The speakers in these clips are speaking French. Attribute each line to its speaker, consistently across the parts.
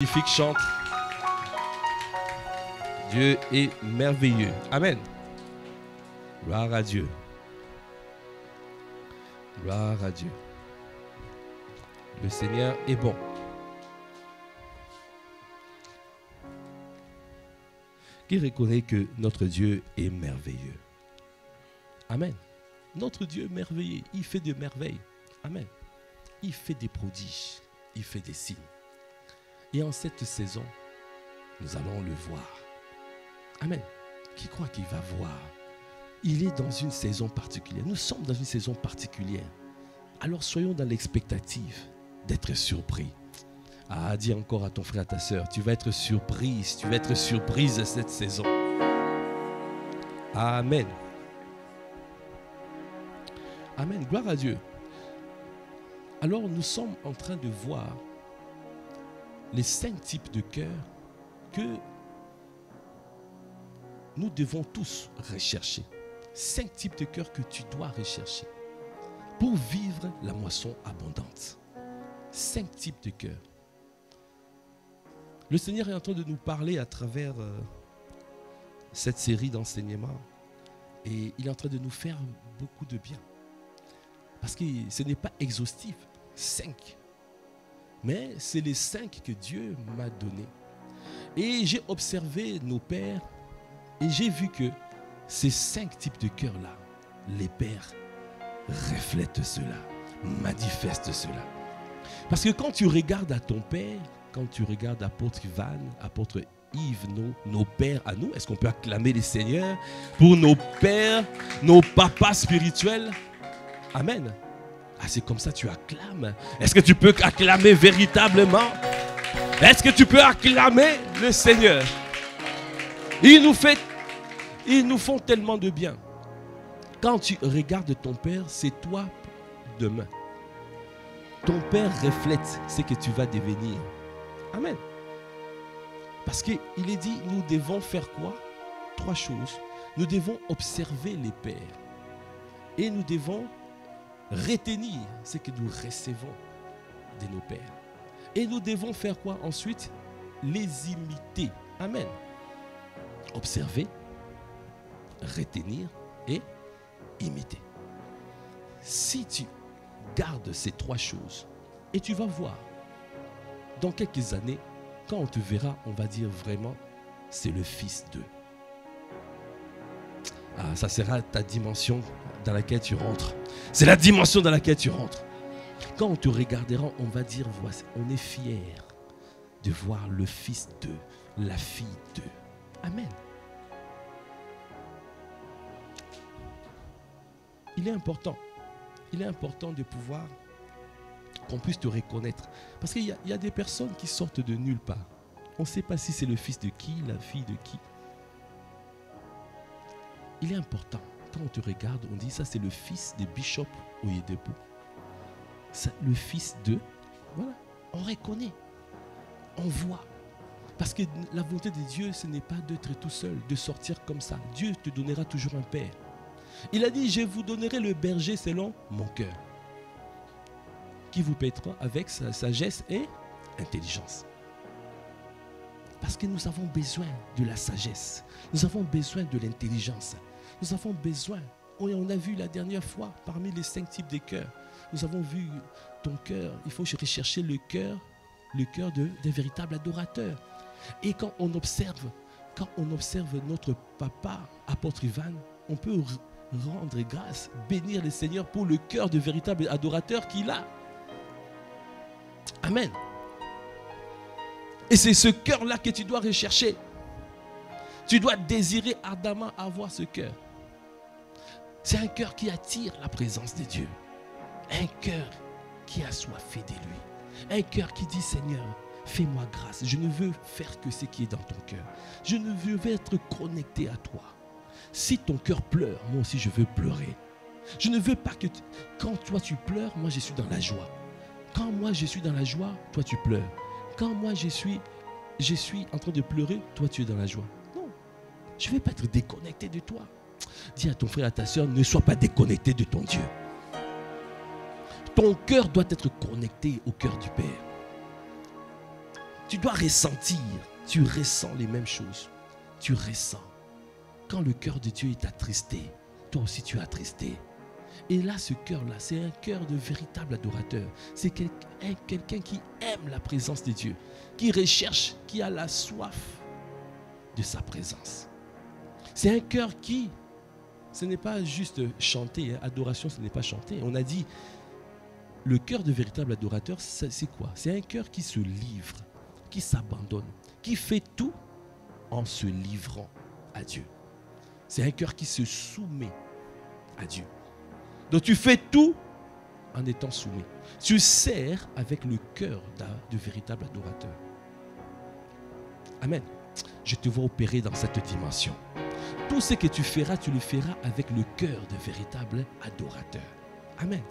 Speaker 1: Magnifique chante. Dieu est merveilleux. Amen. Gloire à Dieu. Gloire à Dieu. Le Seigneur est bon. Qui reconnaît que notre Dieu est merveilleux? Amen. Notre Dieu est merveilleux. Il fait des merveilles. Amen. Il fait des prodiges. Il fait des signes. Et en cette saison, nous allons le voir. Amen. Qui croit qu'il va voir? Il est dans une saison particulière. Nous sommes dans une saison particulière. Alors soyons dans l'expectative d'être surpris. Ah, dis encore à ton frère, à ta soeur, tu vas être surprise. Tu vas être surprise cette saison. Amen. Amen. Gloire à Dieu. Alors nous sommes en train de voir les 5 types de cœurs que nous devons tous rechercher. 5 types de cœurs que tu dois rechercher pour vivre la moisson abondante. 5 types de cœurs. Le Seigneur est en train de nous parler à travers cette série d'enseignements et il est en train de nous faire beaucoup de bien. Parce que ce n'est pas exhaustif. 5. Mais c'est les 5 que Dieu m'a donnés. Et j'ai observé nos pères et j'ai vu que ces 5 types de cœurs-là, les pères reflètent cela, manifestent cela. Parce que quand tu regardes à ton père, quand tu regardes apôtre Ivan, apôtre Yves, nos pères à nous, est-ce qu'on peut acclamer les seigneurs pour nos pères, nos papas spirituels? Amen. Ah, c'est comme ça que tu acclames. Est-ce que tu peux acclamer véritablement? Est-ce que tu peux acclamer le Seigneur? Ils nous font tellement de bien. Quand tu regardes ton père, c'est toi demain. Ton père reflète ce que tu vas devenir. Amen. Parce qu'il est dit, nous devons faire quoi? 3 choses. Nous devons observer les pères. Et nous devons retenir ce que nous recevons de nos pères. Et nous devons faire quoi ensuite? Les imiter. Amen. Observer, retenir et imiter. Si tu gardes ces 3 choses, et tu vas voir, dans quelques années, quand on te verra, on va dire vraiment, c'est le fils d'eux. Ah, ça sera ta dimension dans laquelle tu rentres. C'est la dimension dans laquelle tu rentres. Quand on te regardera, on va dire, voici, on est fiers de voir le fils d'eux, la fille d'eux. Amen. Il est important de pouvoir qu'on puisse te reconnaître. Parce qu'il y a des personnes qui sortent de nulle part. On ne sait pas si c'est le fils de qui, la fille de qui. Il est important, quand on te regarde, on dit ça c'est le fils de Bishop Oyedepo. Le fils de, voilà, on reconnaît, on voit. Parce que la volonté de Dieu, ce n'est pas d'être tout seul, de sortir comme ça. Dieu te donnera toujours un père. Il a dit, je vous donnerai le berger selon mon cœur, qui vous paîtra avec sa sagesse et intelligence. Parce que nous avons besoin de la sagesse. Nous avons besoin de l'intelligence. Nous avons besoin, on a vu la dernière fois, parmi les 5 types de cœurs, nous avons vu ton cœur, il faut rechercher le cœur d'un véritable adorateur. Et quand on observe notre papa, apôtre Ivan, on peut rendre grâce, bénir le Seigneur pour le cœur de véritable adorateur qu'il a. Amen. Et c'est ce cœur-là que tu dois rechercher. Tu dois désirer ardemment avoir ce cœur. C'est un cœur qui attire la présence de Dieu. Un cœur qui a soifé de lui. Un cœur qui dit, Seigneur, fais-moi grâce. Je ne veux faire que ce qui est dans ton cœur. Je ne veux être connecté à toi. Si ton cœur pleure, moi aussi je veux pleurer. Je ne veux pas que quand toi tu pleures, moi je suis dans la joie. Quand moi je suis dans la joie, toi tu pleures. Quand moi je suis en train de pleurer, toi tu es dans la joie. Non, je ne veux pas être déconnecté de toi. Dis à ton frère, à ta soeur, ne sois pas déconnecté de ton Dieu. Ton cœur doit être connecté au cœur du Père. Tu dois ressentir. Tu ressens les mêmes choses. Tu ressens. Quand le cœur de Dieu est attristé, toi aussi tu es attristé. Et là, ce cœur-là, c'est un cœur de véritable adorateur. C'est quelqu'un qui aime la présence de Dieu, qui recherche, qui a la soif de sa présence. C'est un cœur qui, ce n'est pas juste chanter, hein. Adoration, ce n'est pas chanter. On a dit, le cœur de véritable adorateur, c'est quoi? C'est un cœur qui se livre, qui s'abandonne, qui fait tout en se livrant à Dieu. C'est un cœur qui se soumet à Dieu. Donc tu fais tout en étant soumis. Tu sers avec le cœur de véritable adorateur. Amen. Je te vois opérer dans cette dimension. Tout ce que tu feras, tu le feras avec le cœur de véritable adorateur. Amen.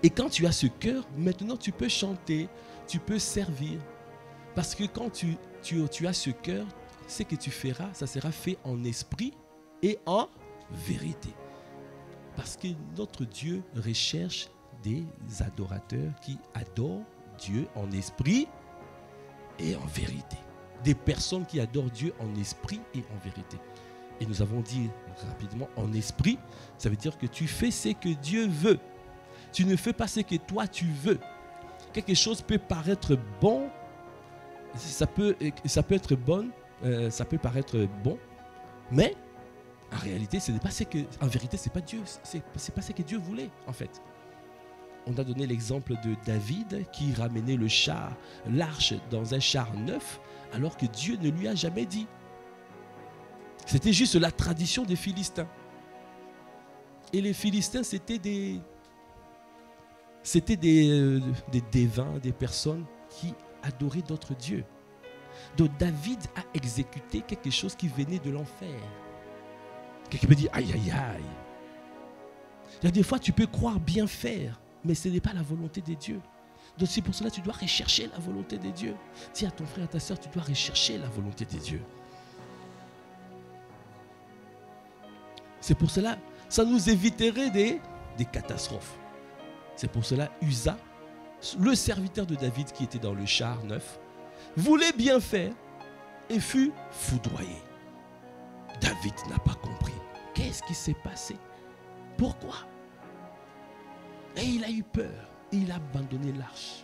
Speaker 1: Et quand tu as ce cœur, maintenant tu peux chanter, tu peux servir. Parce que quand tu as ce cœur, ce que tu feras, ça sera fait en esprit et en vérité. Parce que notre Dieu recherche des adorateurs qui adorent Dieu en esprit et en vérité. Des personnes qui adorent Dieu en esprit et en vérité. Et nous avons dit rapidement, en esprit, ça veut dire que tu fais ce que Dieu veut. Tu ne fais pas ce que toi tu veux. Quelque chose peut paraître bon, ça peut être bon, ça peut paraître bon, mais en réalité, ce n'est pas ce que, en vérité, c'est pas Dieu, c'est pas ce que Dieu voulait, en fait. On a donné l'exemple de David qui ramenait l'arche dans un char neuf, alors que Dieu ne lui a jamais dit. C'était juste la tradition des Philistins. Et les Philistins, c'était des dévins, des personnes qui adoraient d'autres dieux. Donc David a exécuté quelque chose qui venait de l'enfer. Quelqu'un peut dire, aïe, aïe, aïe. Il y a des fois, tu peux croire bien faire, mais ce n'est pas la volonté de Dieu. Donc c'est pour cela que tu dois rechercher la volonté de Dieu. Dis à ton frère, à ta soeur, tu dois rechercher la volonté de Dieu. C'est pour cela, ça nous éviterait des catastrophes. C'est pour cela, Uza, le serviteur de David qui était dans le char neuf, voulait bien faire et fut foudroyé. David n'a pas compris. Qu'est-ce qui s'est passé? Pourquoi? Et il a eu peur. Et il a abandonné l'arche.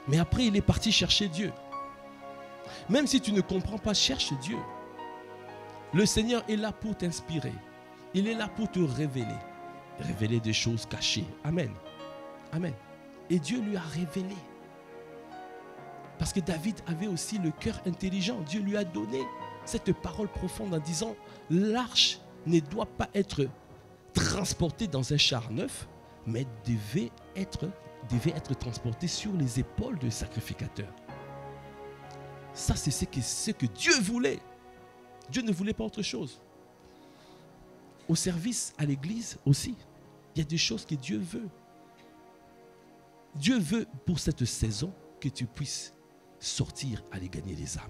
Speaker 1: Mais après, il est parti chercher Dieu. Même si tu ne comprends pas, cherche Dieu. Le Seigneur est là pour t'inspirer. Il est là pour te révéler. Révéler des choses cachées. Amen. Amen. Et Dieu lui a révélé. Parce que David avait aussi le cœur intelligent. Dieu lui a donné cette parole profonde en disant, l'arche ne doit pas être transportée dans un char neuf, mais devait être transportée sur les épaules du sacrificateur. Ça, c'est ce que Dieu voulait. Dieu ne voulait pas autre chose. Au service, à l'église aussi, il y a des choses que Dieu veut. Dieu veut pour cette saison que tu puisses sortir, aller gagner les âmes.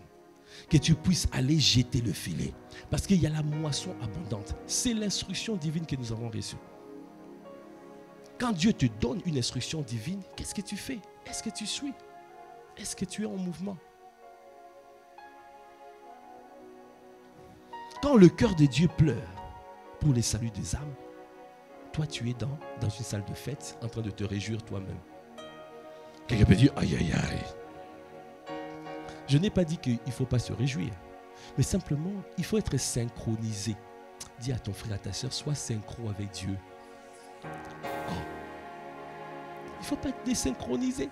Speaker 1: Que tu puisses aller jeter le filet. Parce qu'il y a la moisson abondante. C'est l'instruction divine que nous avons reçue. Quand Dieu te donne une instruction divine, qu'est-ce que tu fais? Est-ce que tu suis? Est-ce que tu es en mouvement? Quand le cœur de Dieu pleure pour les saluts des âmes, toi tu es dans une salle de fête en train de te réjouir toi-même. Quelqu'un peut dire, aïe aïe aïe. Je n'ai pas dit qu'il ne faut pas se réjouir, mais simplement, il faut être synchronisé. Dis à ton frère, à ta soeur, sois synchro avec Dieu. Oh. Il ne faut pas être désynchronisé.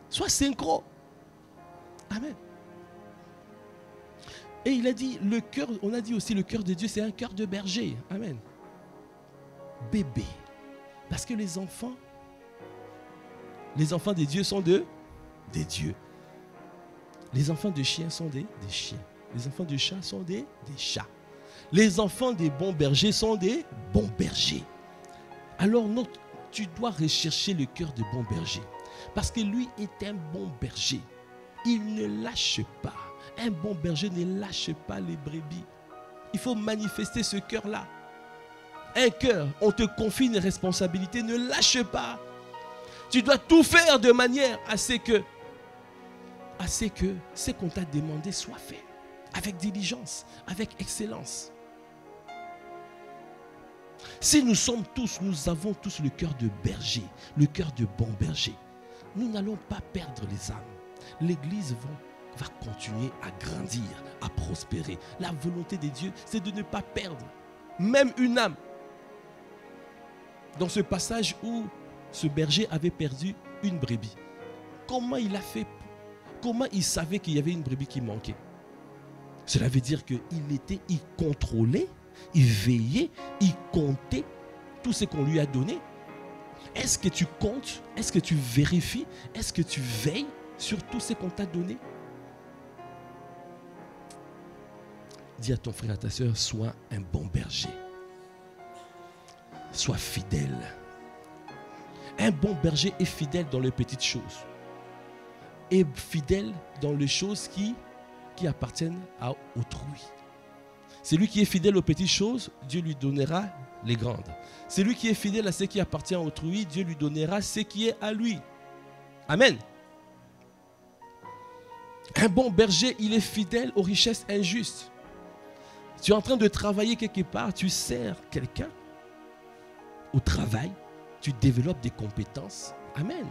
Speaker 1: Sois synchro. Amen. Et il a dit, le cœur, on a dit aussi, le cœur de Dieu, c'est un cœur de berger. Amen. Bébé. Parce que les enfants de Dieu sont des dieux. Les enfants de chiens sont des chiens. Les enfants de chats sont des chats. Les enfants des bons bergers sont des bons bergers. Alors, tu dois rechercher le cœur de bon berger. Parce que lui est un bon berger. Il ne lâche pas. Un bon berger ne lâche pas les brebis. Il faut manifester ce cœur-là. Un cœur, on te confie une responsabilité, ne lâche pas. Tu dois tout faire de manière à ce que ce qu'on t'a demandé soit fait. Avec diligence, avec excellence. Si nous avons tous le cœur de berger, le cœur de bon berger, nous n'allons pas perdre les âmes. L'Église va continuer à grandir, à prospérer. La volonté de Dieu, c'est de ne pas perdre même une âme. Dans ce passage où ce berger avait perdu une brebis, comment il a fait? Comment il savait qu'il y avait une brebis qui manquait? Cela veut dire qu'il contrôlait, il veillait, il comptait tout ce qu'on lui a donné. Est-ce que tu comptes? Est-ce que tu vérifies? Est-ce que tu veilles sur tout ce qu'on t'a donné? Dis à ton frère, à ta soeur, sois un bon berger. Sois fidèle. Un bon berger est fidèle dans les petites choses. Et fidèle dans les choses qui appartiennent à autrui. Celui qui est fidèle aux petites choses, Dieu lui donnera les grandes. Celui qui est fidèle à ce qui appartient à autrui, Dieu lui donnera ce qui est à lui. Amen. Un bon berger, il est fidèle aux richesses injustes. Tu es en train de travailler quelque part, tu sers quelqu'un au travail, tu développes des compétences. Amen.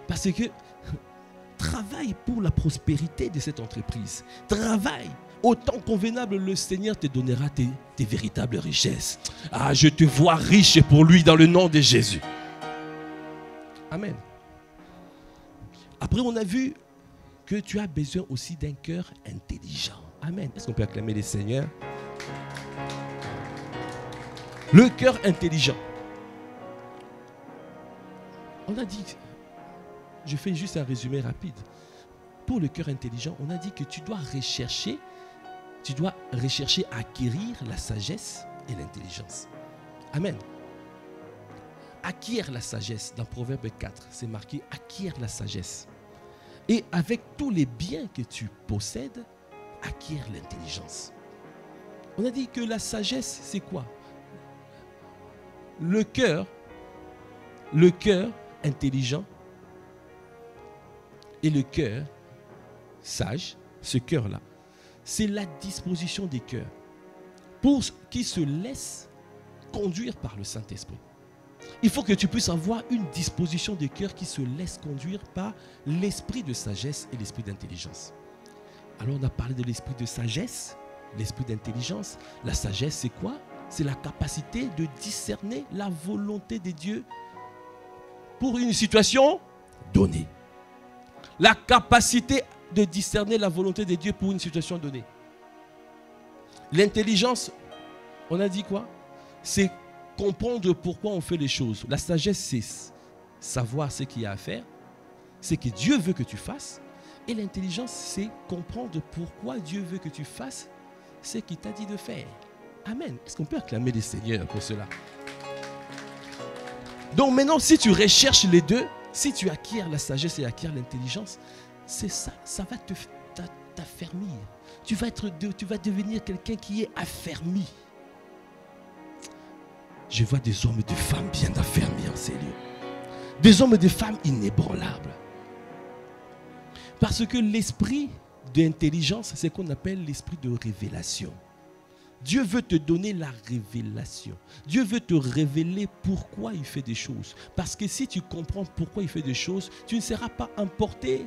Speaker 1: Parce que travaille pour la prospérité de cette entreprise. Travaille. Au temps convenable, le Seigneur te donnera tes véritables richesses. Ah, je te vois riche pour lui dans le nom de Jésus. Amen. Après, on a vu que tu as besoin aussi d'un cœur intelligent. Amen. Est-ce qu'on peut acclamer le Seigneur? Le cœur intelligent. On a dit, je fais juste un résumé rapide. Pour le cœur intelligent, on a dit que tu dois rechercher à acquérir la sagesse et l'intelligence. Amen. Acquiert la sagesse. Dans Proverbe 4, c'est marqué acquiert la sagesse. Et avec tous les biens que tu possèdes, acquiert l'intelligence. On a dit que la sagesse, c'est quoi? Le cœur intelligent et le cœur sage, ce cœur-là, c'est la disposition des cœurs pour qui se laisse conduire par le Saint-Esprit. Il faut que tu puisses avoir une disposition des cœurs qui se laisse conduire par l'esprit de sagesse et l'esprit d'intelligence. Alors on a parlé de l'esprit de sagesse, l'esprit d'intelligence. La sagesse, c'est quoi? C'est la capacité de discerner la volonté de Dieu pour une situation donnée. La capacité de discerner la volonté de Dieu pour une situation donnée. L'intelligence, on a dit quoi? C'est comprendre pourquoi on fait les choses. La sagesse, c'est savoir ce qu'il y a à faire, ce que Dieu veut que tu fasses. Et l'intelligence, c'est comprendre pourquoi Dieu veut que tu fasses ce qu'il t'a dit de faire. Amen. Est-ce qu'on peut acclamer le Seigneur pour cela? Donc maintenant, si tu recherches les deux, si tu acquiers la sagesse et acquiers l'intelligence, c'est ça, ça va t'affermir. Tu vas devenir quelqu'un qui est affermi. Je vois des hommes et des femmes bien affermis en ces lieux. Des hommes et des femmes inébranlables. Parce que l'esprit d'intelligence, c'est ce qu'on appelle l'esprit de révélation. Dieu veut te donner la révélation. Dieu veut te révéler pourquoi il fait des choses. Parce que si tu comprends pourquoi il fait des choses, tu ne seras pas emporté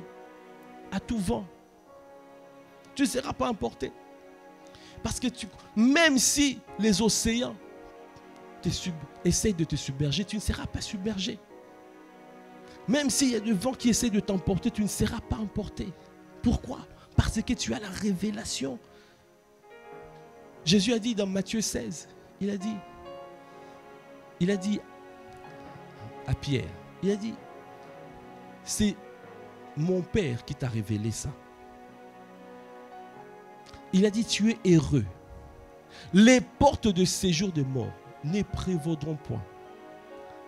Speaker 1: à tout vent. Tu ne seras pas emporté. Parce que même si les océans essayent de te submerger, tu ne seras pas submergé. Même s'il y a des vents qui essaient de t'emporter, tu ne seras pas emporté. Pourquoi? Parce que tu as la révélation. Jésus a dit dans Matthieu 16, il a dit à Pierre, il a dit, c'est mon Père qui t'a révélé ça. Il a dit, tu es heureux. Les portes de séjour de mort ne prévaudront point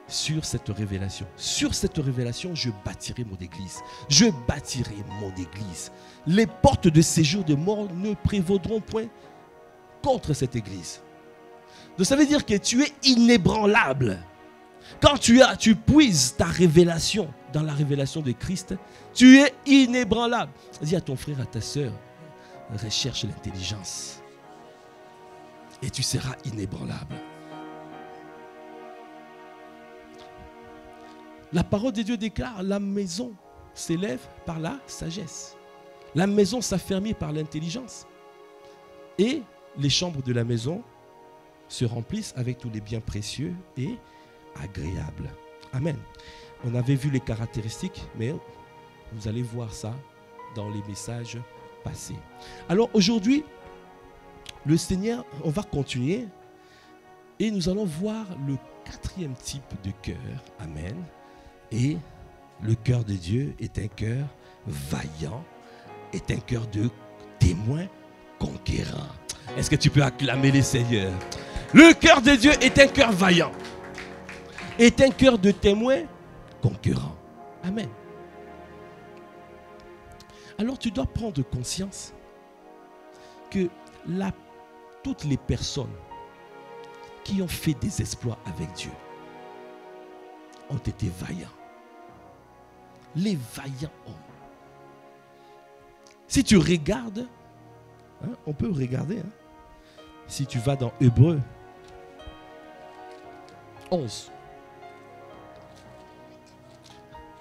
Speaker 1: sur cette révélation. Sur cette révélation, je bâtirai mon église. Je bâtirai mon église. Les portes de séjour de mort ne prévaudront point contre cette église. Donc ça veut dire que tu es inébranlable. Quand tu puises ta révélation dans la révélation de Christ, tu es inébranlable. Dis à ton frère, à ta soeur, recherche l'intelligence. Et tu seras inébranlable. La parole de Dieu déclare, la maison s'élève par la sagesse. La maison s'affermit par l'intelligence. Et les chambres de la maison se remplissent avec tous les biens précieux et agréables. Amen. On avait vu les caractéristiques, mais vous allez voir ça dans les messages passés. Alors aujourd'hui, le Seigneur, on va continuer et nous allons voir le 4e type de cœur. Amen. Et le cœur de Dieu est un cœur vaillant, est un cœur de témoin conquérant. Est-ce que tu peux acclamer les Seigneurs? Le cœur de Dieu est un cœur vaillant, est un cœur de témoin conquérant. Amen. Alors tu dois prendre conscience que toutes les personnes qui ont fait des exploits avec Dieu ont été vaillants. Les vaillants hommes. Si tu regardes, on peut regarder, si tu vas dans Hébreux 11.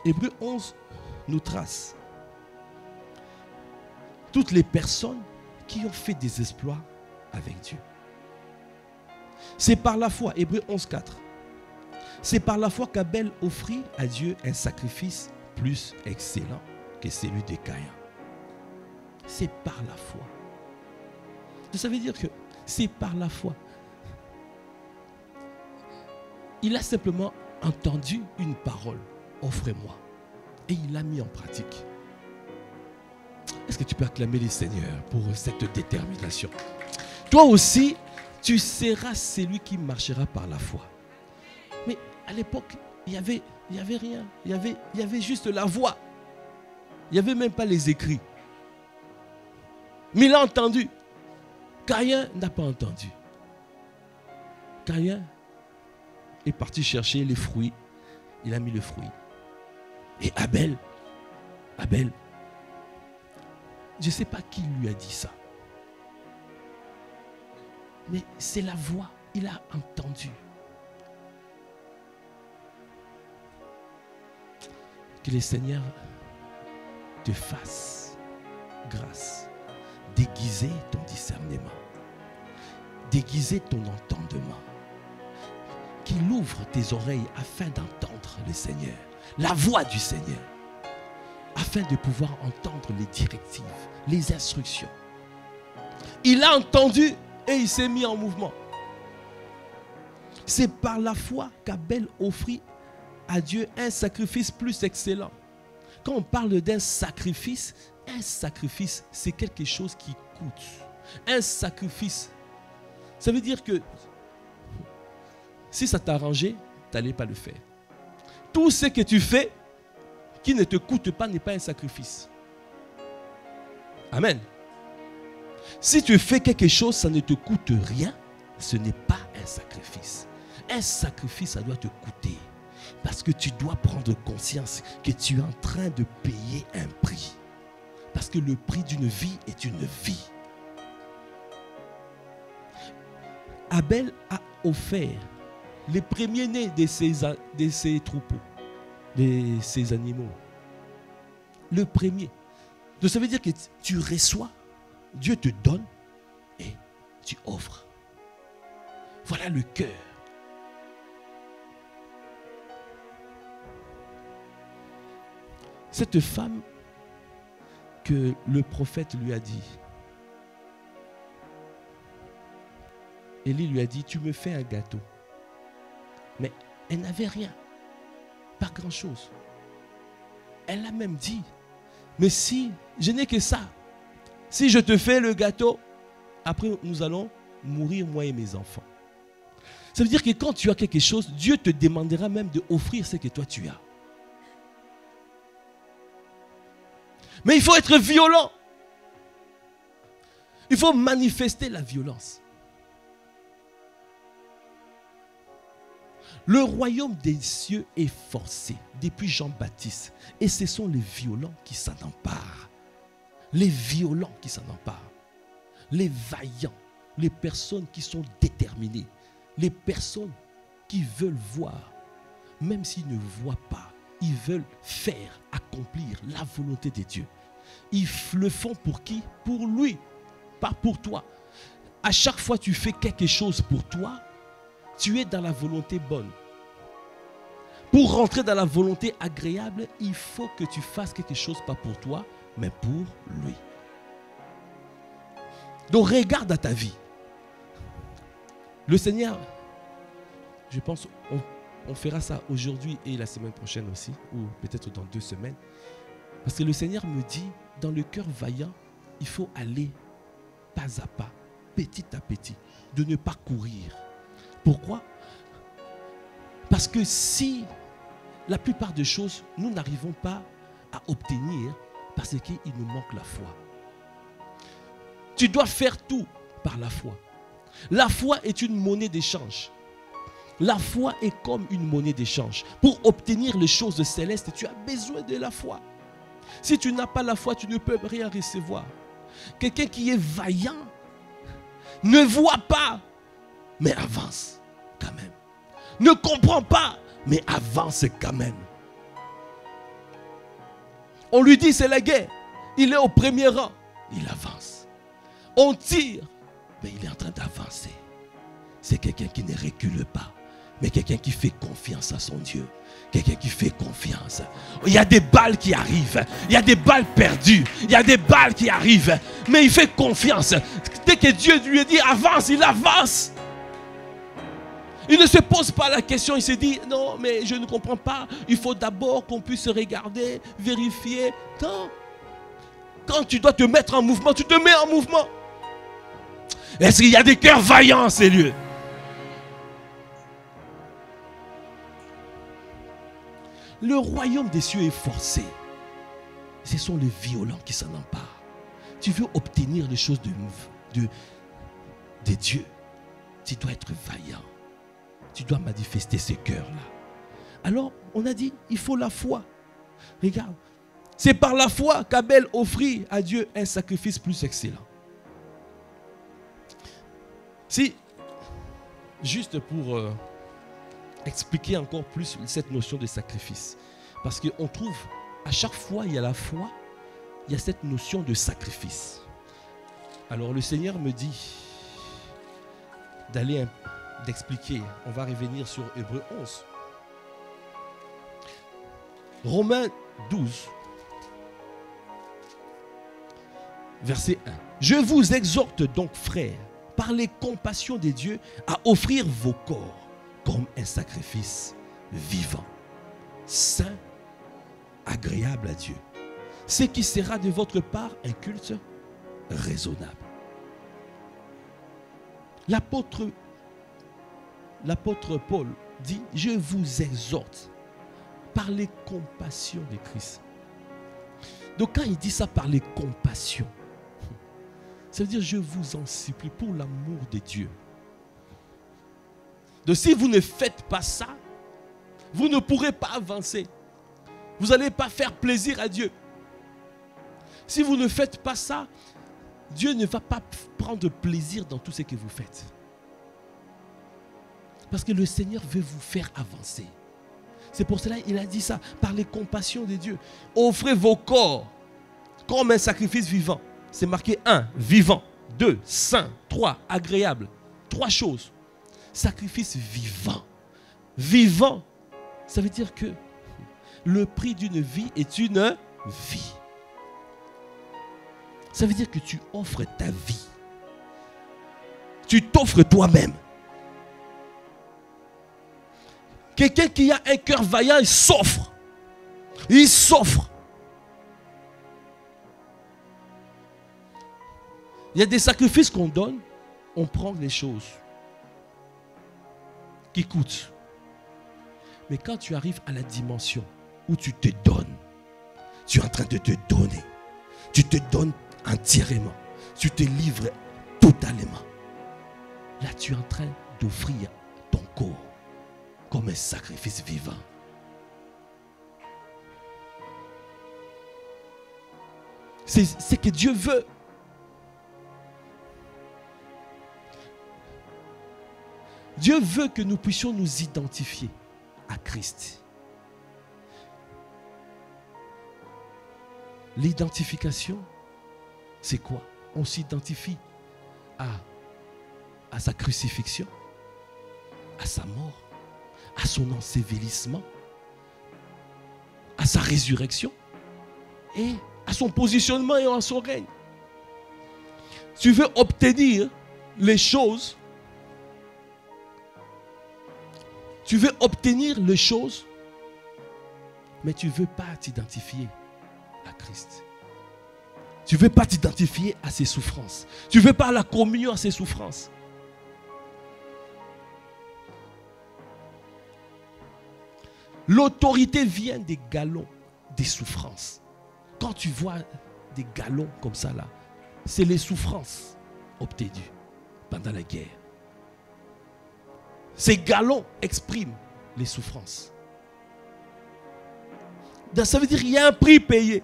Speaker 1: Hébreux 11 nous trace toutes les personnes qui ont fait des exploits avec Dieu. C'est par la foi, Hébreux 11, 4. C'est par la foi qu'Abel offrit à Dieu un sacrifice plus excellent que celui de Caïn. C'est par la foi. Ça veut dire que c'est par la foi. Il a simplement entendu une parole, offrez-moi. Et il l'a mis en pratique. Est-ce que tu peux acclamer les seigneurs pour cette détermination? Toi aussi, tu seras celui qui marchera par la foi. Mais à l'époque, il n'y avait rien. Il y avait juste la voix. Il n'y avait même pas les écrits. Mais il a entendu. Caïn n'a pas entendu. Caïn est parti chercher les fruits. Il a mis le fruit. Et Abel, je ne sais pas qui lui a dit ça. Mais c'est la voix. Il a entendu. Que le Seigneur te fasse grâce. Déguiser ton discernement. Déguiser ton entendement. Qu'il ouvre tes oreilles afin d'entendre le Seigneur. La voix du Seigneur. Afin de pouvoir entendre les directives, les instructions. Il a entendu et il s'est mis en mouvement. C'est par la foi qu'Abel offrit à Dieu un sacrifice plus excellent. Quand on parle d'un sacrifice, c'est quelque chose qui coûte. Un sacrifice, ça veut dire que si ça t'arrangeait, tu n'allais pas le faire. Tout ce que tu fais qui ne te coûte pas n'est pas un sacrifice. Amen. Si tu fais quelque chose, ça ne te coûte rien, ce n'est pas un sacrifice. Un sacrifice, ça doit te coûter. Parce que tu dois prendre conscience que tu es en train de payer un prix. Parce que le prix d'une vie est une vie. Abel a offert les premiers-nés de ses troupeaux, de ses animaux. Le premier. Donc ça veut dire que tu reçois, Dieu te donne et tu offres. Voilà le cœur. Cette femme que le prophète lui a dit, Élie lui a dit, tu me fais un gâteau. Mais elle n'avait rien, pas grand-chose. Elle a même dit, mais si je n'ai que ça, si je te fais le gâteau, après nous allons mourir, moi et mes enfants. Ça veut dire que quand tu as quelque chose, Dieu te demandera même d'offrir ce que toi tu as. Mais il faut être violent. Il faut manifester la violence. Le royaume des cieux est forcé depuis Jean-Baptiste. Et ce sont les violents qui s'en emparent. Les violents qui s'en emparent. Les vaillants. Les personnes qui sont déterminées. Les personnes qui veulent voir. Même s'ils ne voient pas, ils veulent faire, accomplir la volonté de Dieu. Ils le font pour qui? Pour lui, pas pour toi. À chaque fois que tu fais quelque chose pour toi, tu es dans la volonté bonne. Pour rentrer dans la volonté agréable, il faut que tu fasses quelque chose, pas pour toi, mais pour lui. Donc regarde à ta vie. Le Seigneur, je pense, on fera ça aujourd'hui et la semaine prochaine aussi, ou peut-être dans 2 semaines. Parce que le Seigneur me dit, dans le cœur vaillant, il faut aller pas à pas, petit à petit, de ne pas courir. Pourquoi? Parce que si la plupart des choses, nous n'arrivons pas à obtenir, parce qu'il nous manque la foi. Tu dois faire tout par la foi. La foi est une monnaie d'échange. La foi est comme une monnaie d'échange. Pour obtenir les choses célestes, tu as besoin de la foi. Si tu n'as pas la foi, tu ne peux rien recevoir. Quelqu'un qui est vaillant ne voit pas, mais avance quand même. Ne comprend pas, mais avance quand même. On lui dit c'est la guerre. Il est au premier rang. Il avance. On tire, mais il est en train d'avancer. C'est quelqu'un qui ne recule pas, mais quelqu'un qui fait confiance à son Dieu. Quelqu'un qui fait confiance. Il y a des balles qui arrivent. Il y a des balles perdues. Il y a des balles qui arrivent. Mais il fait confiance. Dès que Dieu lui dit avance, il avance. Il ne se pose pas la question. Il se dit non, mais je ne comprends pas. Il faut d'abord qu'on puisse regarder, vérifier. Non. Quand tu dois te mettre en mouvement, tu te mets en mouvement. Est-ce qu'il y a des cœurs vaillants en ces lieux? Le royaume des cieux est forcé. Ce sont les violents qui s'en emparent. Tu veux obtenir les choses de Dieu. Tu dois être vaillant. Tu dois manifester ce cœur-là. Alors, on a dit, il faut la foi. Regarde, c'est par la foi qu'Abel offrit à Dieu un sacrifice plus excellent. Si, juste pour expliquer encore plus cette notion de sacrifice. Parce qu'on trouve, à chaque fois, il y a la foi, il y a cette notion de sacrifice. Alors le Seigneur me dit d'expliquer. On va revenir sur Hébreux 11. Romains 12, verset 1. Je vous exhorte donc, frères, par les compassions de Dieu, à offrir vos corps comme un sacrifice vivant, saint, agréable à Dieu. Ce qui sera de votre part un culte raisonnable. L'apôtre Paul dit, je vous exhorte par les compassions de Christ. Donc quand il dit ça par les compassions, ça veut dire je vous en supplie pour l'amour de Dieu. Donc si vous ne faites pas ça, vous ne pourrez pas avancer. Vous n'allez pas faire plaisir à Dieu. Si vous ne faites pas ça, Dieu ne va pas prendre plaisir dans tout ce que vous faites. Parce que le Seigneur veut vous faire avancer. C'est pour cela qu'il a dit ça, par les compassions de Dieu. Offrez vos corps comme un sacrifice vivant. C'est marqué 1, vivant. 2, saint. 3, agréable. 3 choses. Sacrifice vivant. Vivant, ça veut dire que le prix d'une vie est une vie. Ça veut dire que tu offres ta vie. Tu t'offres toi-même. Quelqu'un qui a un cœur vaillant, il s'offre. Il s'offre. Il y a des sacrifices qu'on donne, on prend les choses qui coûtent. Mais quand tu arrives à la dimension où tu te donnes, tu es en train de te donner. Tu te donnes entièrement. Tu te livres totalement. Là, tu es en train d'offrir ton corps comme un sacrifice vivant. C'est ce que Dieu veut. Dieu veut que nous puissions nous identifier à Christ. L'identification, c'est quoi? On s'identifie à sa crucifixion, à sa mort, à son ensevelissement, à sa résurrection et à son positionnement et à son règne. Tu veux obtenir les choses, mais tu ne veux pas t'identifier à Christ. Tu ne veux pas t'identifier à ses souffrances. Tu ne veux pas la communion à ses souffrances. L'autorité vient des galons, des souffrances. Quand tu vois des galons comme ça là, c'est les souffrances obtenues pendant la guerre. Ces galons expriment les souffrances. Donc, ça veut dire qu'il y a un prix payé.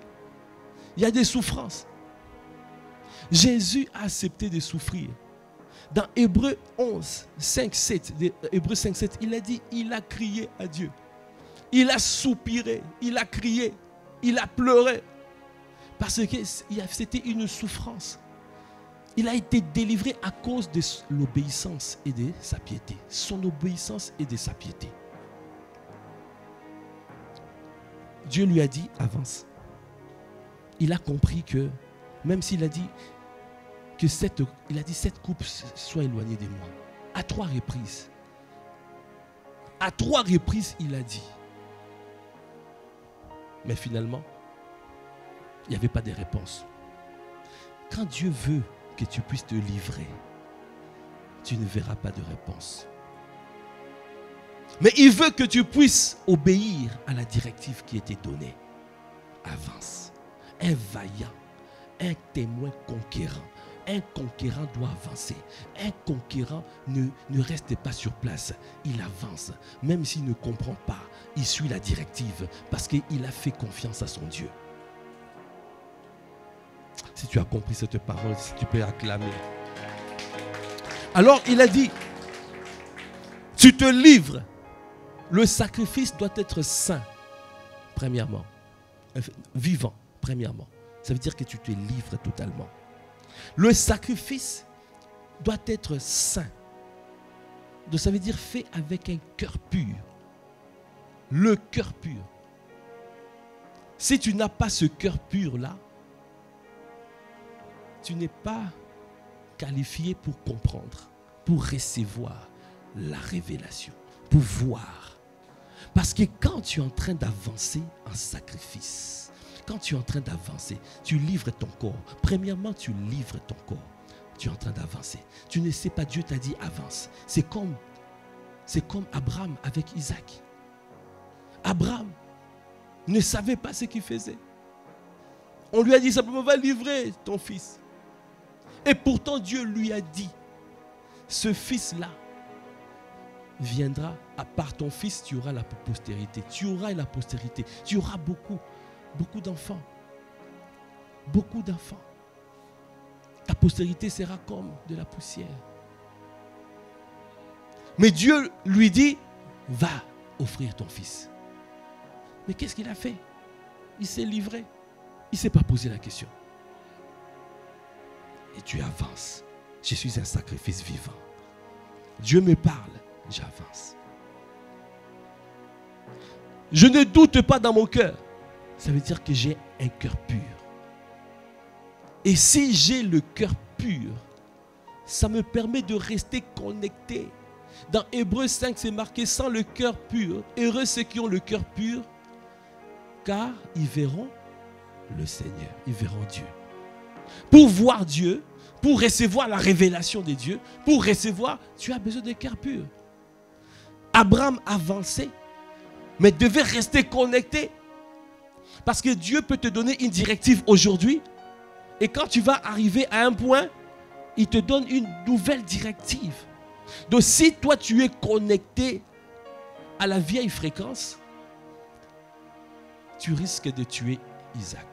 Speaker 1: Il y a des souffrances. Jésus a accepté de souffrir. Dans Hébreux 11, 5, 7, Hébreux 5, 7, il a dit, il a crié à Dieu. Il a soupiré, il a crié, il a pleuré. Parce que c'était une souffrance. Il a été délivré à cause de l'obéissance et de sa piété. Son obéissance et de sa piété. Dieu lui a dit, avance. Il a compris que, même s'il a dit que cette coupe soit éloignée de moi. À 3 reprises. À 3 reprises, il a dit. Mais finalement, il n'y avait pas de réponse. Quand Dieu veut que tu puisses te livrer, tu ne verras pas de réponse. Mais il veut que tu puisses obéir à la directive qui était donnée. Avance. Un vaillant, un témoin conquérant. Un conquérant doit avancer. Un conquérant ne reste pas sur place. Il avance. Même s'il ne comprend pas, il suit la directive parce qu'il a fait confiance à son Dieu. Si tu as compris cette parole, si tu peux acclamer. Alors il a dit, tu te livres. Le sacrifice doit être saint, premièrement. Vivant, premièrement. Ça veut dire que tu te livres totalement. Le sacrifice doit être saint. Donc ça veut dire fait avec un cœur pur. Le cœur pur. Si tu n'as pas ce cœur pur-là, tu n'es pas qualifié pour comprendre, pour recevoir la révélation, pour voir. Parce que quand tu es en train d'avancer en sacrifice, quand tu es en train d'avancer, tu livres ton corps. Premièrement, tu livres ton corps. Tu es en train d'avancer. Tu ne sais pas, Dieu t'a dit avance. C'est comme Abraham avec Isaac. Abraham ne savait pas ce qu'il faisait. On lui a dit simplement, va livrer ton fils. Et pourtant Dieu lui a dit, ce fils-là viendra, à part ton fils, tu auras la postérité. Tu auras la postérité. Tu auras beaucoup d'enfants. Beaucoup d'enfants. Ta postérité sera comme de la poussière. Mais Dieu lui dit, va offrir ton fils. Mais qu'est-ce qu'il a fait? Il s'est livré. Il ne s'est pas posé la question. Et tu avances. Je suis un sacrifice vivant. Dieu me parle, j'avance. Je ne doute pas dans mon cœur. Ça veut dire que j'ai un cœur pur. Et si j'ai le cœur pur, ça me permet de rester connecté. Dans Hébreux 5, c'est marqué, sans le cœur pur, heureux ceux qui ont le cœur pur, car ils verront le Seigneur, ils verront Dieu. Pour voir Dieu, pour recevoir la révélation de Dieu, pour recevoir, tu as besoin de cœur pur. Abraham avançait, mais devait rester connecté. Parce que Dieu peut te donner une directive aujourd'hui, et quand tu vas arriver à un point, il te donne une nouvelle directive. Donc si toi tu es connecté à la vieille fréquence, tu risques de tuer Isaac.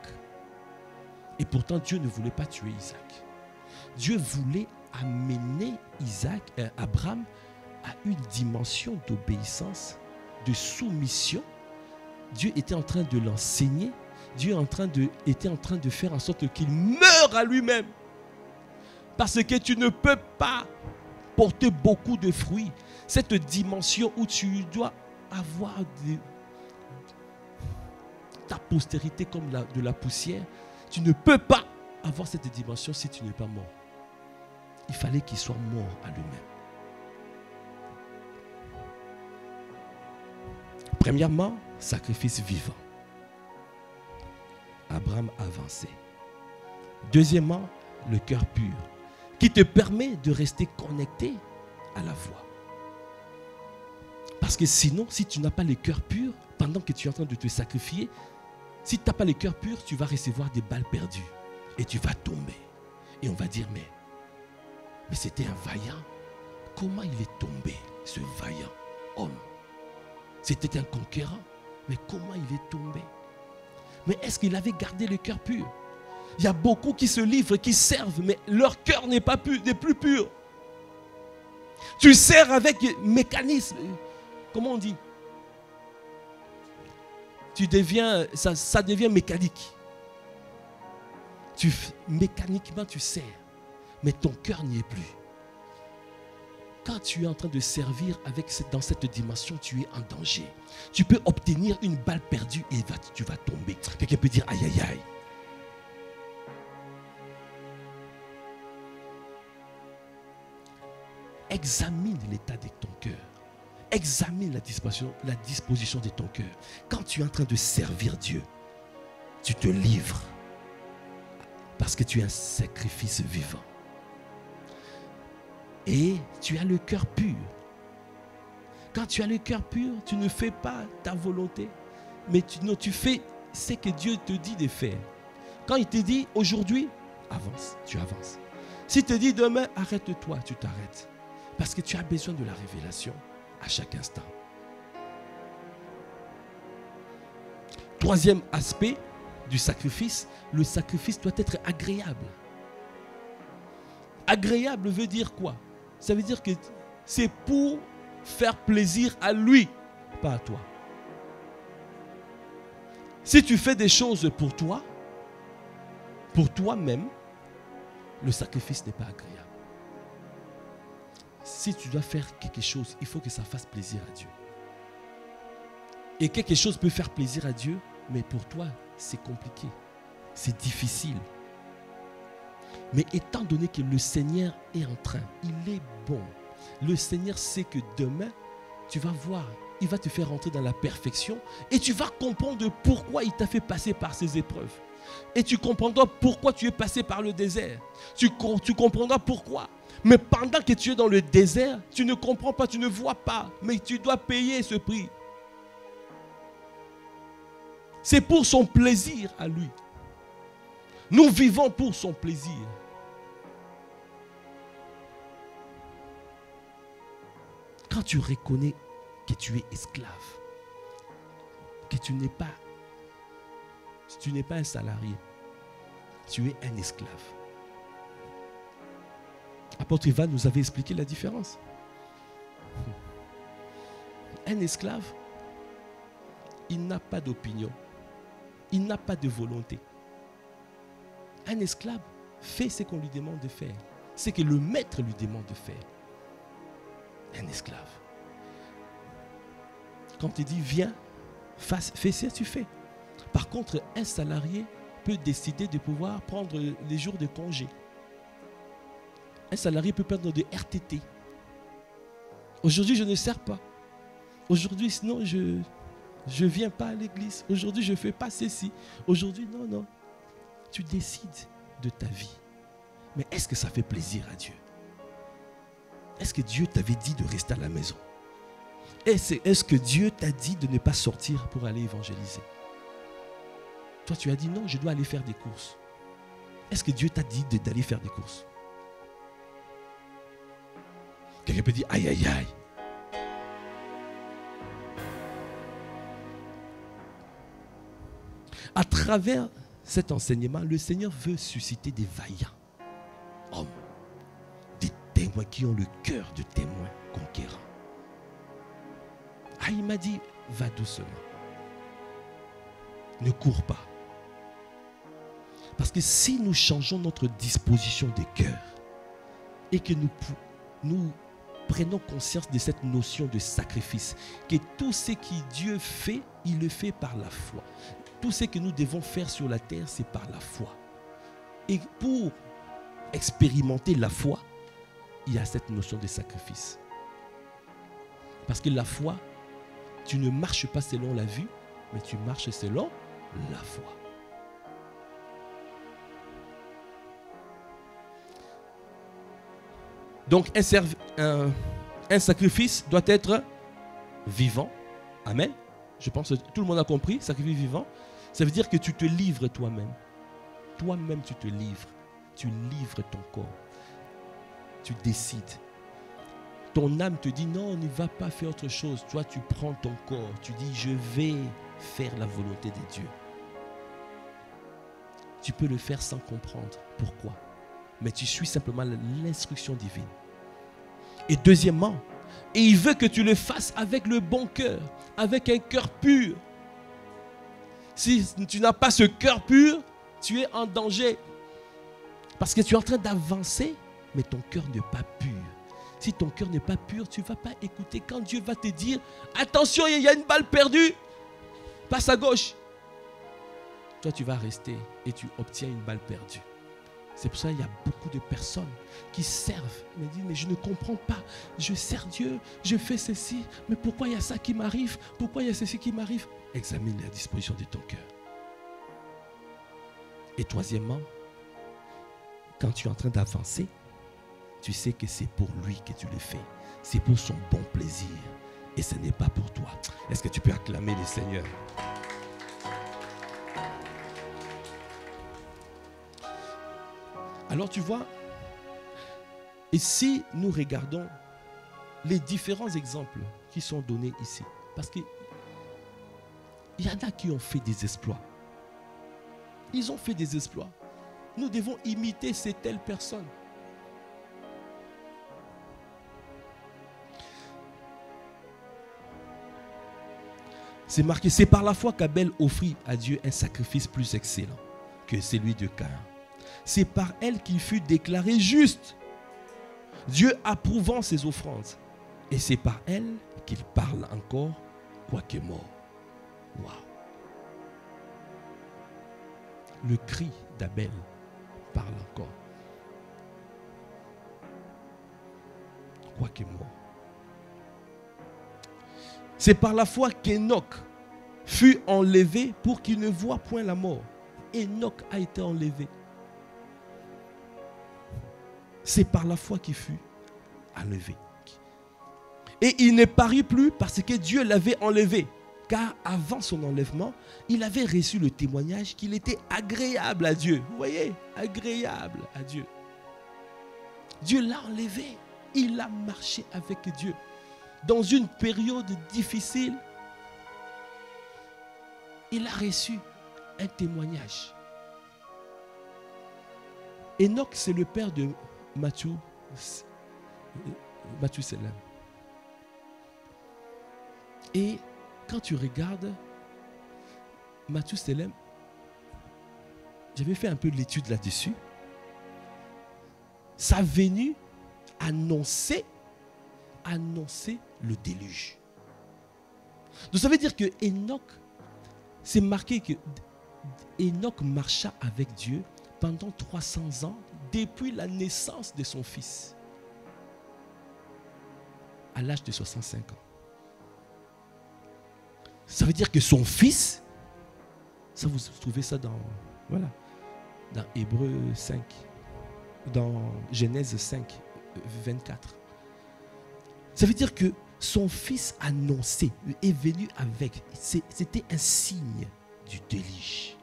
Speaker 1: Et pourtant, Dieu ne voulait pas tuer Isaac. Dieu voulait amener Abraham à une dimension d'obéissance, de soumission. Dieu était en train de l'enseigner. Dieu était en train de faire en sorte qu'il meure à lui-même. Parce que tu ne peux pas porter beaucoup de fruits. Cette dimension où tu dois avoir ta postérité comme de la poussière, tu ne peux pas avoir cette dimension si tu n'es pas mort. Il fallait qu'il soit mort à lui-même. Premièrement, sacrifice vivant. Abraham avançait. Deuxièmement, le cœur pur, qui te permet de rester connecté à la voix. Parce que sinon, si tu n'as pas le cœur pur, pendant que tu es en train de te sacrifier, si tu n'as pas le cœur pur, tu vas recevoir des balles perdues. Et tu vas tomber. Et on va dire, mais c'était un vaillant. Comment il est tombé, ce vaillant homme? C'était un conquérant. Mais comment il est tombé? Mais est-ce qu'il avait gardé le cœur pur? Il y a beaucoup qui se livrent, qui servent, mais leur cœur n'est plus pur. Tu sers avec mécanisme. Comment on dit? Ça devient mécanique. Mécaniquement, tu sers, mais ton cœur n'y est plus. Quand tu es en train de servir dans cette dimension, tu es en danger. Tu peux obtenir une balle perdue et tu vas tomber. Quelqu'un peut dire aïe aïe aïe. Examine l'état de ton cœur. Examine la disposition de ton cœur. Quand tu es en train de servir Dieu, tu te livres parce que tu es un sacrifice vivant. Et tu as le cœur pur. Quand tu as le cœur pur, tu ne fais pas ta volonté, mais tu fais ce que Dieu te dit de faire. Quand il te dit aujourd'hui, avance, tu avances. S'il te dit demain, arrête-toi, tu t'arrêtes. Parce que tu as besoin de la révélation à chaque instant. Troisième aspect du sacrifice, le sacrifice doit être agréable. Agréable veut dire quoi? Ça veut dire que c'est pour faire plaisir à lui, pas à toi. Si tu fais des choses pour toi, pour toi-même, le sacrifice n'est pas agréable. Si tu dois faire quelque chose, il faut que ça fasse plaisir à Dieu. Et quelque chose peut faire plaisir à Dieu, mais pour toi, c'est compliqué. C'est difficile. Mais étant donné que le Seigneur est en train, il est bon. Le Seigneur sait que demain, tu vas voir, il va te faire rentrer dans la perfection et tu vas comprendre pourquoi il t'a fait passer par ces épreuves. Et tu comprendras pourquoi tu es passé par le désert. Tu comprendras pourquoi. Mais pendant que tu es dans le désert, tu ne comprends pas, tu ne vois pas, mais tu dois payer ce prix. C'est pour son plaisir à lui. Nous vivons pour son plaisir. Quand tu reconnais que tu es esclave, que tu n'es pas un salarié, tu es un esclave. Apôtre Ivan nous avait expliqué la différence. Un esclave, il n'a pas d'opinion, il n'a pas de volonté. Un esclave fait ce qu'on lui demande de faire, ce que le maître lui demande de faire. Un esclave. Quand il dit viens, fais ce que tu fais. Par contre, un salarié peut décider de pouvoir prendre les jours de congé. Un salarié peut prendre des RTT. Aujourd'hui, je ne sers pas. Aujourd'hui, sinon, je ne viens pas à l'église. Aujourd'hui, je ne fais pas ceci. Aujourd'hui, non. Tu décides de ta vie. Mais est-ce que ça fait plaisir à Dieu? Est-ce que Dieu t'avait dit de rester à la maison? Est-ce que Dieu t'a dit de ne pas sortir pour aller évangéliser? Toi, tu as dit non, je dois aller faire des courses. Est-ce que Dieu t'a dit d'aller faire des courses? Quelqu'un peut dire aïe aïe aïe. À travers cet enseignement, le Seigneur veut susciter des vaillants hommes, des témoins qui ont le cœur de témoins conquérants. Ah, il m'a dit, va doucement. Ne cours pas. Parce que si nous changeons notre disposition de cœur et que nous prenons conscience de cette notion de sacrifice, que tout ce que Dieu fait, il le fait par la foi. Tout ce que nous devons faire sur la terre, c'est par la foi. Et pour expérimenter la foi, il y a cette notion de sacrifice. Parce que la foi, tu ne marches pas selon la vue, mais tu marches selon la foi. Donc un sacrifice doit être vivant. Amen. Je pense que tout le monde a compris. Sacrifice vivant, ça veut dire que tu te livres toi-même. Toi-même tu te livres. Tu livres ton corps. Tu décides. Ton âme te dit non, on ne va pas faire autre chose. Toi tu prends ton corps. Tu dis je vais faire la volonté de Dieu. Tu peux le faire sans comprendre pourquoi. Mais tu suis simplement l'instruction divine. Et deuxièmement, et il veut que tu le fasses avec le bon cœur, avec un cœur pur. Si tu n'as pas ce cœur pur, tu es en danger. Parce que tu es en train d'avancer, mais ton cœur n'est pas pur. Si ton cœur n'est pas pur, tu ne vas pas écouter quand Dieu va te dire attention, il y a une balle perdue, passe à gauche. Toi, tu vas rester et tu obtiens une balle perdue. C'est pour ça qu'il y a beaucoup de personnes qui servent, mais disent, mais je ne comprends pas, je sers Dieu, je fais ceci, mais pourquoi il y a ça qui m'arrive? Pourquoi il y a ceci qui m'arrive? Examine la disposition de ton cœur. Et troisièmement, quand tu es en train d'avancer, tu sais que c'est pour lui que tu le fais. C'est pour son bon plaisir. Et ce n'est pas pour toi. Est-ce que tu peux acclamer le Seigneur? Alors tu vois, et si nous regardons les différents exemples qui sont donnés ici, parce qu'il y en a qui ont fait des exploits. Ils ont fait des exploits. Nous devons imiter ces telles personnes. C'est marqué, c'est par la foi qu'Abel offrit à Dieu un sacrifice plus excellent que celui de Caïn. C'est par elle qu'il fut déclaré juste, Dieu approuvant ses offrandes. Et c'est par elle qu'il parle encore, quoique mort. Waouh! Le cri d'Abel parle encore, quoique mort. C'est par la foi qu'Enoch fut enlevé pour qu'il ne voie point la mort. Enoch a été enlevé. C'est par la foi qu'il fut enlevé. Et il ne parut plus parce que Dieu l'avait enlevé. Car avant son enlèvement, il avait reçu le témoignage qu'il était agréable à Dieu. Vous voyez, agréable à Dieu. Dieu l'a enlevé. Il a marché avec Dieu. Dans une période difficile, il a reçu un témoignage. Enoch, c'est le père de Mathusalem. Et quand tu regardes Mathusalem, j'avais fait un peu de l'étude là-dessus. Sa venue annonçait le déluge. Donc ça veut dire que Enoch, c'est marqué que Enoch marcha avec Dieu pendant 300 ans depuis la naissance de son fils à l'âge de 65 ans. Ça veut dire que son fils, ça vous trouvez ça dans Hébreux 5, dans Genèse 5, 24. Ça veut dire que son fils annoncé est venu avec. C'était un signe du déluge.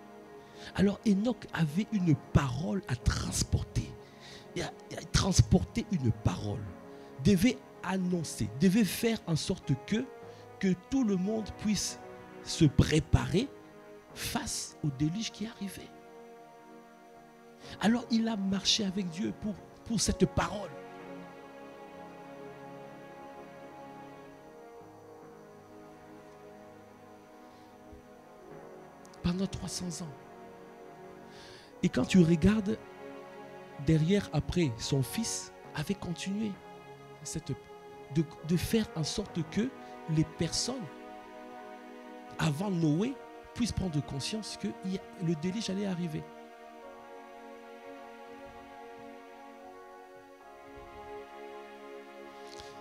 Speaker 1: Alors Enoch avait une parole à transporter. Il a transporté une parole. Devait annoncer, devait faire en sorte que tout le monde puisse se préparer face au déluge qui arrivait. Alors il a marché avec Dieu pour cette parole. Pendant 300 ans. Et quand tu regardes derrière, après, son fils avait continué de faire en sorte que les personnes, avant Noé, puissent prendre conscience que le déluge allait arriver.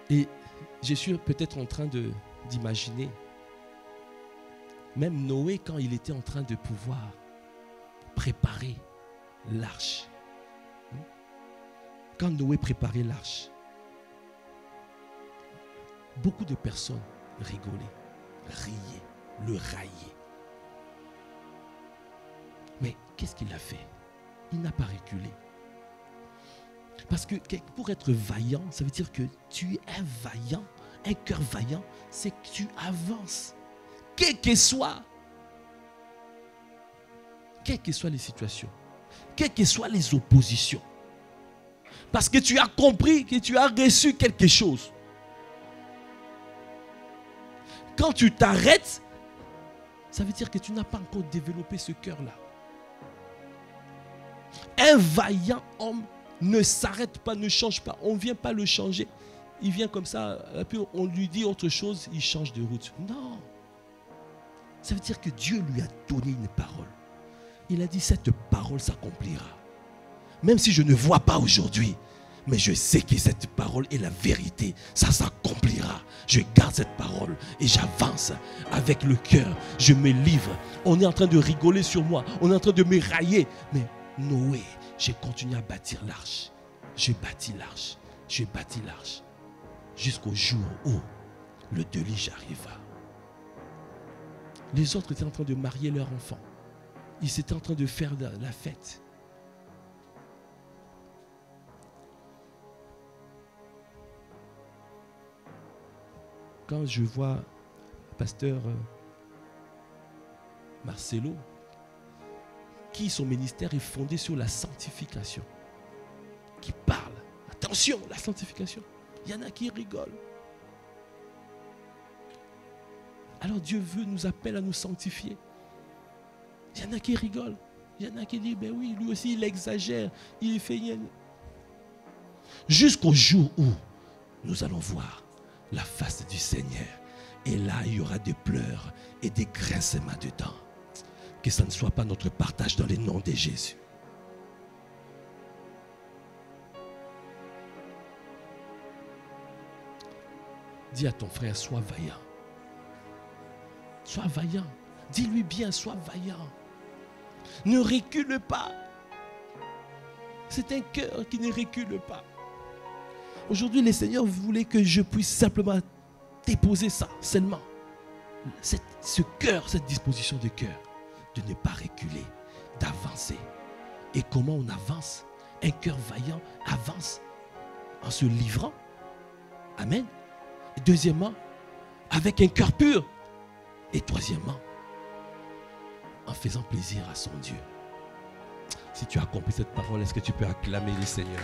Speaker 1: Et je suis peut-être en train d'imaginer, même Noé, quand il était en train de pouvoir préparer l'arche. Quand Noé préparait l'arche, beaucoup de personnes rigolaient, riaient, le raillaient. Mais qu'est-ce qu'il a fait? Il n'a pas reculé. Parce que pour être vaillant, ça veut dire que tu es vaillant. Un cœur vaillant, c'est que tu avances. Quelles que soient les situations, quelles que soient les oppositions. Parce que tu as compris que tu as reçu quelque chose. Quand tu t'arrêtes, ça veut dire que tu n'as pas encore développé ce cœur-là. Un vaillant homme ne s'arrête pas, ne change pas. On ne vient pas le changer. Il vient comme ça, et puis on lui dit autre chose, il change de route. Non. Ça veut dire que Dieu lui a donné une parole. Il a dit, cette parole s'accomplira. Même si je ne vois pas aujourd'hui, mais je sais que cette parole est la vérité. Ça s'accomplira. Je garde cette parole et j'avance avec le cœur. Je me livre. On est en train de rigoler sur moi. On est en train de me railler. Mais Noé, j'ai continué à bâtir l'arche. J'ai bâti l'arche. J'ai bâti l'arche. Jusqu'au jour où le déluge arriva. Les autres étaient en train de marier leurs enfants. Ils étaient en train de faire la fête. Quand je vois pasteur Marcelo, qui son ministère est fondé sur la sanctification, qui parle, attention, la sanctification, il y en a qui rigolent. Alors Dieu nous appelle à nous sanctifier. Il y en a qui rigolent. Il y en a qui disent, ben oui, lui aussi il exagère, il fait rien. Jusqu'au jour où nous allons voir la face du Seigneur. Et là, il y aura des pleurs et des grincements dedans. Que ça ne soit pas notre partage dans le nom de Jésus. Dis à ton frère, sois vaillant. Sois vaillant. Dis-lui bien, sois vaillant. Ne recule pas. C'est un cœur qui ne recule pas. Aujourd'hui, le Seigneur voulait que je puisse simplement déposer ça, seulement. Ce cœur, cette disposition de cœur, de ne pas reculer, d'avancer. Et comment on avance? Un cœur vaillant avance en se livrant. Amen. Et deuxièmement, avec un cœur pur. Et troisièmement, en faisant plaisir à son Dieu. Si tu as compris cette parole, est-ce que tu peux acclamer le Seigneur?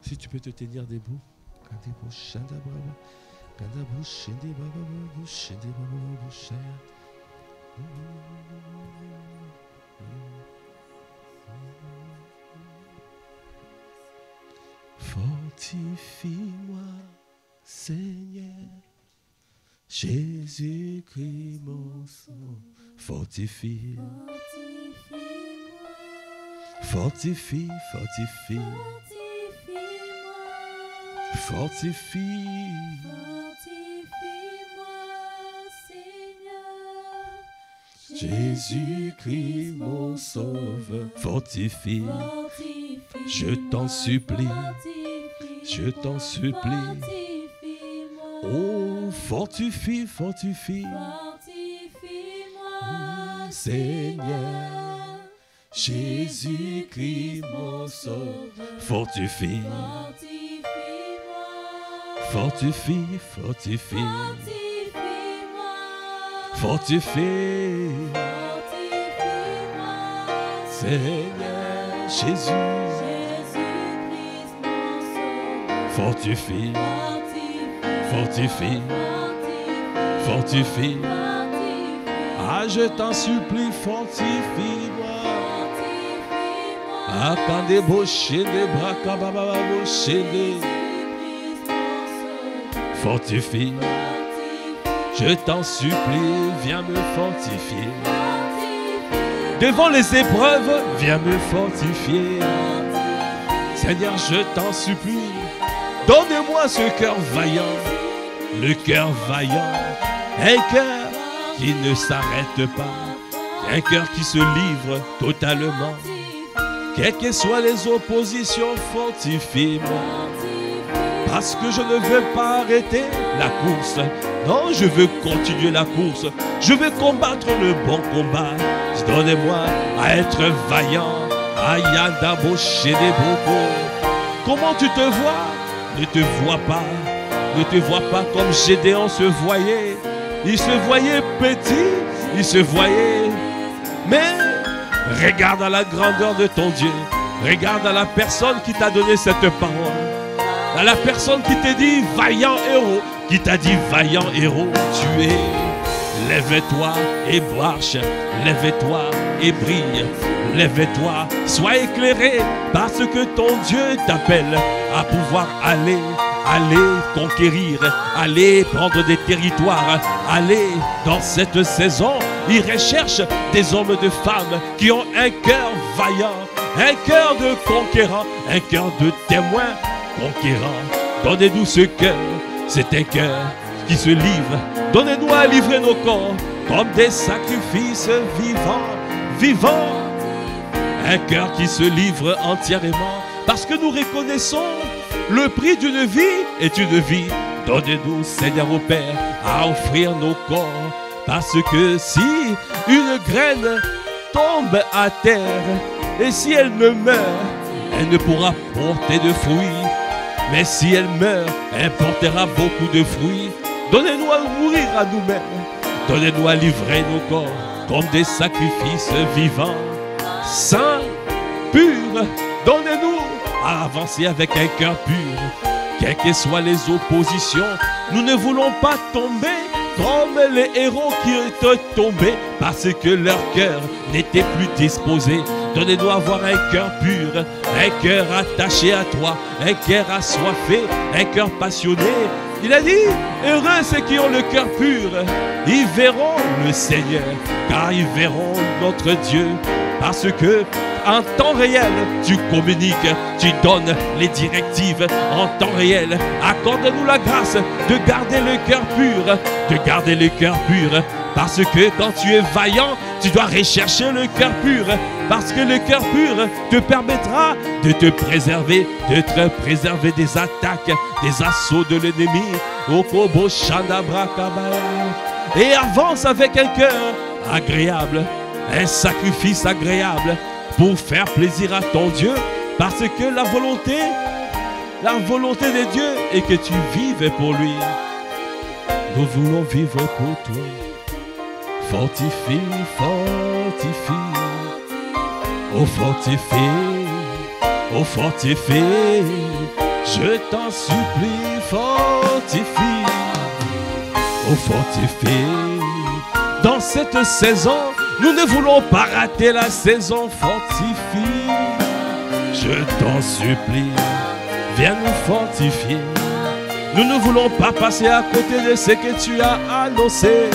Speaker 1: Si tu peux te tenir debout. Fortifie-moi, Seigneur, Jésus-Christ mon sang. Fortifie. Fortifie, fortifie. Fortifie. Jésus-Christ mon sauveur. Fortifie. Je t'en supplie. Je t'en supplie. Oh, fortifie, fortifie. Seigneur. Jésus-Christ mon sauveur. Fortifie. Fortifie, fortifie. Fortifie. Seigneur Jésus. Fortifie. Fortifie. Fortifie. Ah, je t'en supplie, fortifie-moi. Ah, quand des bochés, des bras, kababa, bochés, fortifie. Je t'en supplie, viens me fortifier. Devant les épreuves, viens me fortifier. Seigneur, je t'en supplie, donne-moi ce cœur vaillant, le cœur vaillant, un cœur qui ne s'arrête pas, un cœur qui se livre totalement. Quelles que soient les oppositions, fortifie-moi. Parce que je ne veux pas arrêter la course. Non, je veux continuer la course. Je veux combattre le bon combat. Donnez-moi à être vaillant. Ayanda boché des bocaux. Comment tu te vois? Ne te vois pas. Ne te vois pas comme Gédéon se voyait. Il se voyait petit, il se voyait. Mais regarde à la grandeur de ton Dieu. Regarde à la personne qui t'a donné cette parole. À la personne qui t'a dit vaillant héros. Qui t'a dit vaillant héros, tu es. Lève-toi et marche. Lève-toi et brille. Lève-toi, sois éclairé. Parce que ton Dieu t'appelle à pouvoir aller conquérir, aller prendre des territoires, aller dans cette saison. Il recherche des hommes et des femmes qui ont un cœur vaillant, un cœur de conquérant, un cœur de témoin conquérant. Donnez-nous ce cœur, c'est un cœur qui se livre. Donnez-nous à livrer nos corps comme des sacrifices vivants, vivants. Un cœur qui se livre entièrement parce que nous reconnaissons le prix d'une vie est une vie. Donnez-nous, Seigneur au Père, à offrir nos corps. Parce que si une graine tombe à terre, et si elle ne meurt, elle ne pourra porter de fruits. Mais si elle meurt, elle portera beaucoup de fruits. Donnez-nous à mourir à nous-mêmes. Donnez-nous à livrer nos corps comme des sacrifices vivants, saints, purs. Donnez-nous à avancer avec un cœur pur. Quelles que soient les oppositions, nous ne voulons pas tomber comme les héros qui étaient tombés parce que leur cœur n'était plus disposé. Donnez-nous à avoir un cœur pur, un cœur attaché à toi, un cœur assoiffé, un cœur passionné. Il a dit, heureux ceux qui ont le cœur pur, ils verront le Seigneur, car ils verront notre Dieu. Parce que en temps réel, tu communiques, tu donnes les directives en temps réel. Accorde-nous la grâce de garder le cœur pur, de garder le cœur pur. Parce que quand tu es vaillant, tu dois rechercher le cœur pur. Parce que le cœur pur te permettra de te préserver des attaques, des assauts de l'ennemi. Et avance avec un cœur agréable, un sacrifice agréable pour faire plaisir à ton Dieu. Parce que la volonté de Dieu est que tu vives pour lui. Nous voulons vivre pour toi. Fortifie, fortifie. Oh fortifie, oh fortifie. Je t'en supplie, fortifie. Oh fortifie. Dans cette saison, nous ne voulons pas rater la saison. Fortifie. Je t'en supplie, viens nous fortifier. Nous ne voulons pas passer à côté de ce que tu as annoncé.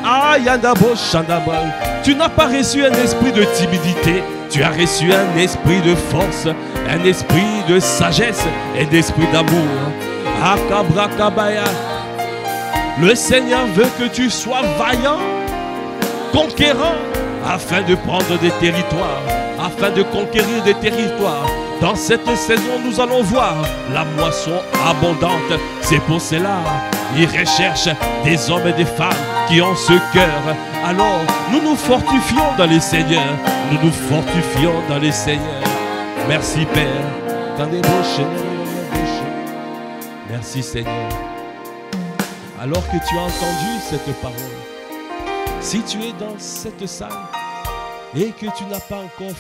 Speaker 1: Ah, Yandabo Shandabal, tu n'as pas reçu un esprit de timidité, tu as reçu un esprit de force, un esprit de sagesse et d'esprit d'amour. Akabrakabaya, le Seigneur veut que tu sois vaillant, conquérant, afin de prendre des territoires, afin de conquérir des territoires. Dans cette saison, nous allons voir la moisson abondante. C'est pour cela, il recherche des hommes et des femmes qui ont ce cœur. Alors nous nous fortifions dans les Seigneurs. Nous nous fortifions dans les Seigneurs. Merci Père. Merci Seigneur. Alors que tu as entendu cette parole, si tu es dans cette salle et que tu n'as pas encore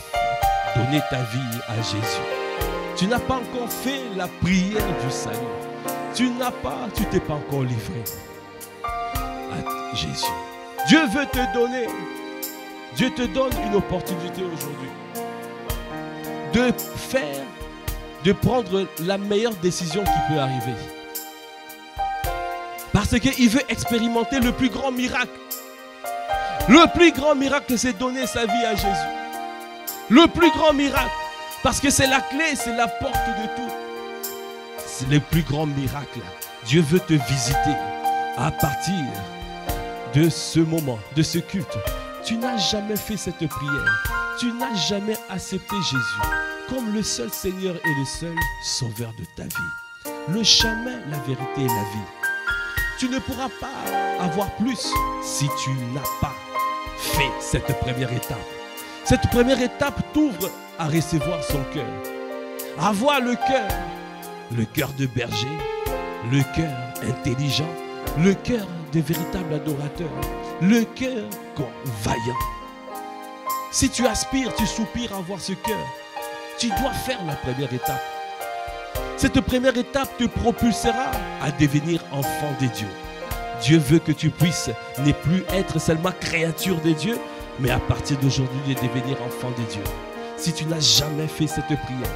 Speaker 1: donné ta vie à Jésus, tu n'as pas encore fait la prière du salut, tu t'es pas encore livré à Jésus. Dieu veut te donner, Dieu te donne une opportunité aujourd'hui de prendre la meilleure décision qui peut arriver. Parce qu'il veut expérimenter le plus grand miracle. Le plus grand miracle, c'est donner sa vie à Jésus. Le plus grand miracle. Parce que c'est la clé, c'est la porte de tout. C'est le plus grand miracle. Dieu veut te visiter à partir de ce moment, de ce culte. Tu n'as jamais fait cette prière. Tu n'as jamais accepté Jésus comme le seul Seigneur et le seul Sauveur de ta vie. Le chemin, la vérité et la vie. Tu ne pourras pas avoir plus si tu n'as pas fait cette première étape. Cette première étape t'ouvre à recevoir son cœur. Avoir le cœur de berger, le cœur intelligent, le cœur de véritable adorateur, le cœur vaillant. Si tu aspires, tu soupires à avoir ce cœur, tu dois faire la première étape. Cette première étape te propulsera à devenir enfant de Dieu. Dieu veut que tu puisses ne plus être seulement créature de Dieu, mais à partir d'aujourd'hui de devenir enfant de Dieu. Si tu n'as jamais fait cette prière,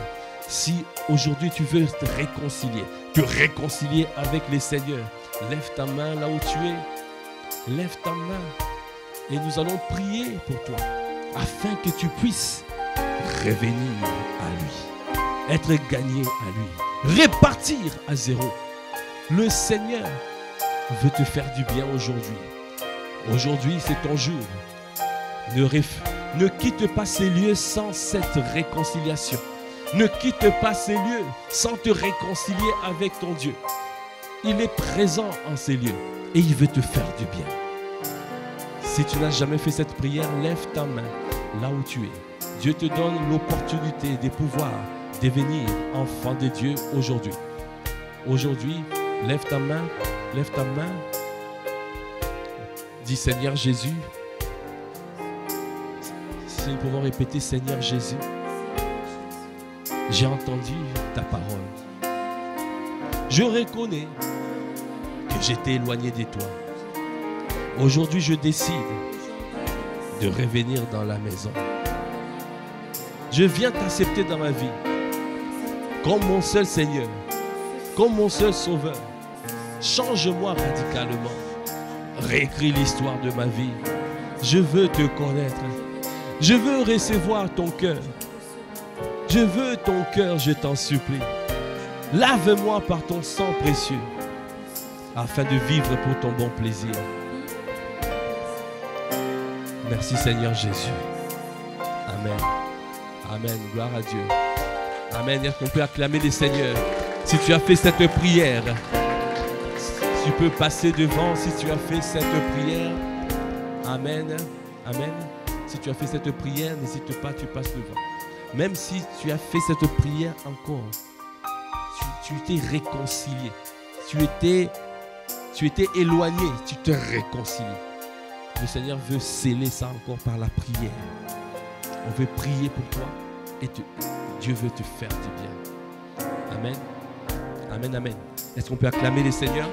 Speaker 1: si aujourd'hui tu veux te réconcilier avec les Seigneurs, lève ta main là où tu es. Lève ta main et nous allons prier pour toi afin que tu puisses revenir à lui, être gagné à lui, repartir à zéro. Le Seigneur veut te faire du bien aujourd'hui. Aujourd'hui, c'est ton jour. Ne quitte pas ces lieux sans cette réconciliation. Ne quitte pas ces lieux sans te réconcilier avec ton Dieu. Il est présent en ces lieux et il veut te faire du bien. Si tu n'as jamais fait cette prière, lève ta main là où tu es. Dieu te donne l'opportunité de pouvoir devenir enfant de Dieu aujourd'hui. Aujourd'hui, lève ta main. Lève ta main. Dis Seigneur Jésus. Si nous pouvons répéter Seigneur Jésus, j'ai entendu ta parole. Je reconnais que j'étais éloigné de toi. Aujourd'hui, je décide de revenir dans la maison. Je viens t'accepter dans ma vie comme mon seul Seigneur, comme mon seul Sauveur. Change-moi radicalement. Réécris l'histoire de ma vie. Je veux te connaître. Je veux recevoir ton cœur. Je veux ton cœur, je t'en supplie. Lave-moi par ton sang précieux afin de vivre pour ton bon plaisir. Merci Seigneur Jésus. Amen. Amen. Gloire à Dieu. Amen. Est-ce qu'on peut acclamer les Seigneurs? Si tu as fait cette prière, tu peux passer devant si tu as fait cette prière. Amen. Amen. Si tu as fait cette prière, n'hésite pas, tu passes devant. Même si tu as fait cette prière encore, tu t'es réconcilié. Tu étais éloigné, tu te réconcilies. Le Seigneur veut sceller ça encore par la prière. On veut prier pour toi et Dieu veut te faire du bien. Amen. Amen, amen. Est-ce qu'on peut acclamer les Seigneurs?